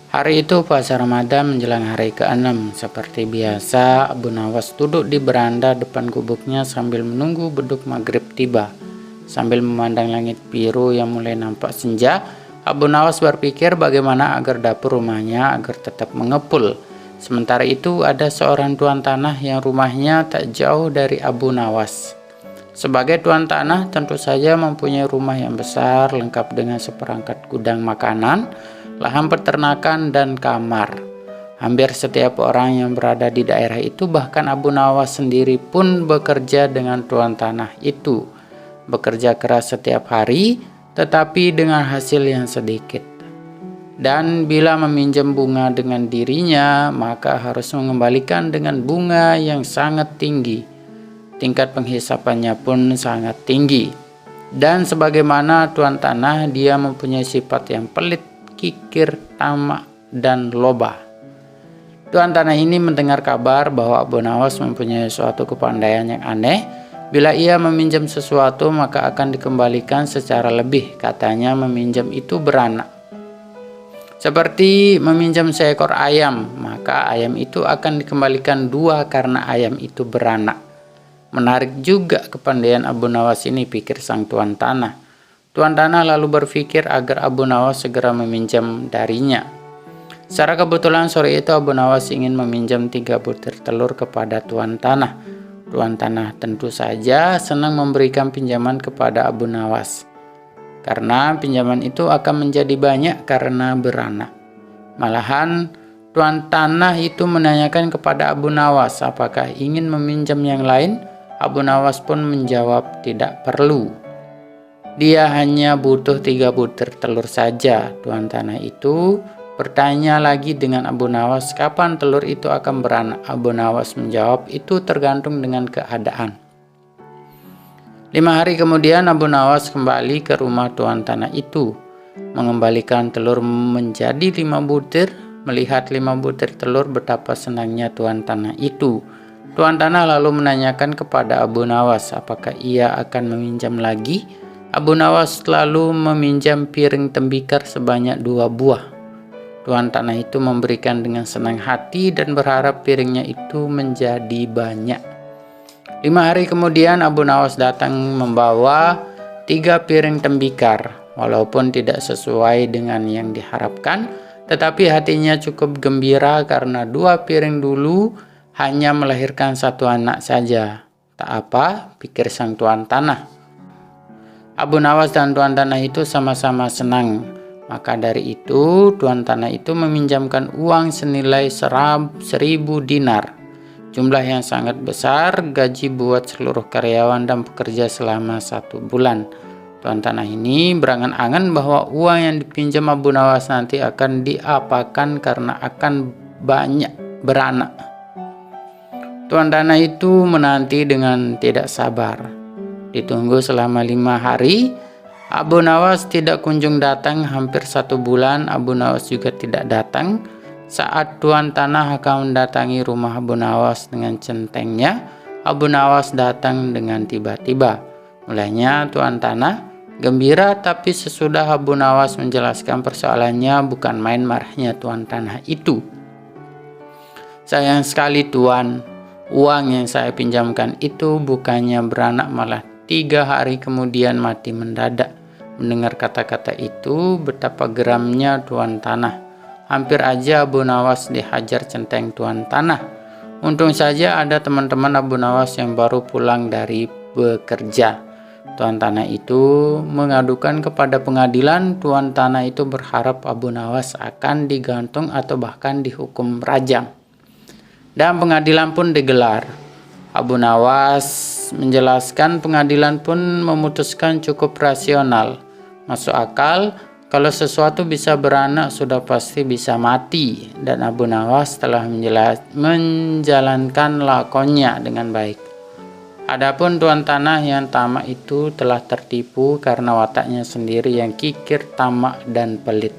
Hari itu puasa Ramadan menjelang hari ke-6. Seperti biasa, Abu Nawas duduk di beranda depan gubuknya sambil menunggu beduk maghrib tiba. Sambil memandang langit biru yang mulai nampak senja, Abu Nawas berpikir bagaimana agar dapur rumahnya agar tetap mengepul. Sementara itu ada seorang tuan tanah yang rumahnya tak jauh dari Abu Nawas. Sebagai tuan tanah tentu saja mempunyai rumah yang besar lengkap dengan seperangkat gudang makanan, lahan peternakan, dan kamar. Hampir setiap orang yang berada di daerah itu, bahkan Abu Nawas sendiri pun bekerja dengan tuan tanah itu. Bekerja keras setiap hari, tetapi dengan hasil yang sedikit. Dan bila meminjam bunga dengan dirinya, maka harus mengembalikan dengan bunga yang sangat tinggi. Tingkat penghisapannya pun sangat tinggi. Dan sebagaimana tuan tanah, dia mempunyai sifat yang pelit, kikir, tamak, dan loba. Tuan tanah ini mendengar kabar bahwa Abu Nawas mempunyai suatu kepandaian yang aneh. Bila ia meminjam sesuatu maka akan dikembalikan secara lebih. Katanya meminjam itu beranak. Seperti meminjam seekor ayam, maka ayam itu akan dikembalikan 2 karena ayam itu beranak. Menarik juga kepandaian Abu Nawas ini, pikir sang tuan tanah. Tuan tanah lalu berpikir agar Abu Nawas segera meminjam darinya. Secara kebetulan sore itu Abu Nawas ingin meminjam 3 butir telur kepada tuan tanah. Tuan tanah tentu saja senang memberikan pinjaman kepada Abu Nawas, karena pinjaman itu akan menjadi banyak karena beranak. Malahan tuan tanah itu menanyakan kepada Abu Nawas apakah ingin meminjam yang lain. Abu Nawas pun menjawab tidak perlu. Dia hanya butuh 3 butir telur saja. Tuan tanah itu bertanya lagi dengan Abu Nawas kapan telur itu akan beranak. Abu Nawas menjawab itu tergantung dengan keadaan. 5 hari kemudian Abu Nawas kembali ke rumah tuan tanah itu, mengembalikan telur menjadi 5 butir. Melihat 5 butir telur, betapa senangnya tuan tanah itu. Tuan tanah lalu menanyakan kepada Abu Nawas apakah ia akan meminjam lagi. Abu Nawas lalu meminjam piring tembikar sebanyak 2 buah. Tuan tanah itu memberikan dengan senang hati dan berharap piringnya itu menjadi banyak. 5 hari kemudian Abu Nawas datang membawa 3 piring tembikar. Walaupun tidak sesuai dengan yang diharapkan, tetapi hatinya cukup gembira karena 2 piring dulu hanya melahirkan 1 anak saja. Tak apa, pikir sang tuan tanah. Abu Nawas dan tuan tanah itu sama-sama senang. Maka dari itu, tuan tanah itu meminjamkan uang senilai 1.000 dinar. Jumlah yang sangat besar, gaji buat seluruh karyawan dan pekerja selama 1 bulan. Tuan tanah ini berangan-angan bahwa uang yang dipinjam Abu Nawas nanti akan diapakan karena akan banyak beranak. Tuan tanah itu menanti dengan tidak sabar. Ditunggu selama 5 hari, Abu Nawas tidak kunjung datang. Hampir 1 bulan Abu Nawas juga tidak datang. Saat tuan tanah akan mendatangi rumah Abu Nawas dengan centengnya, Abu Nawas datang dengan tiba-tiba. Mulanya tuan tanah gembira, tapi sesudah Abu Nawas menjelaskan persoalannya, bukan main marahnya tuan tanah itu. Sayang sekali tuan, uang yang saya pinjamkan itu bukannya beranak, malah 3 hari kemudian mati mendadak. Mendengar kata-kata itu, betapa geramnya tuan tanah. Hampir aja Abu Nawas dihajar centeng tuan tanah. Untung saja ada teman-teman Abu Nawas yang baru pulang dari bekerja. Tuan tanah itu mengadukan kepada pengadilan. Tuan tanah itu berharap Abu Nawas akan digantung atau bahkan dihukum rajam. Dan pengadilan pun digelar. Abu Nawas menjelaskan, pengadilan pun memutuskan cukup rasional. Masuk akal, kalau sesuatu bisa beranak sudah pasti bisa mati. Dan Abu Nawas telah menjalankan lakonnya dengan baik. Adapun tuan tanah yang tamak itu telah tertipu karena wataknya sendiri yang kikir, tamak, dan pelit.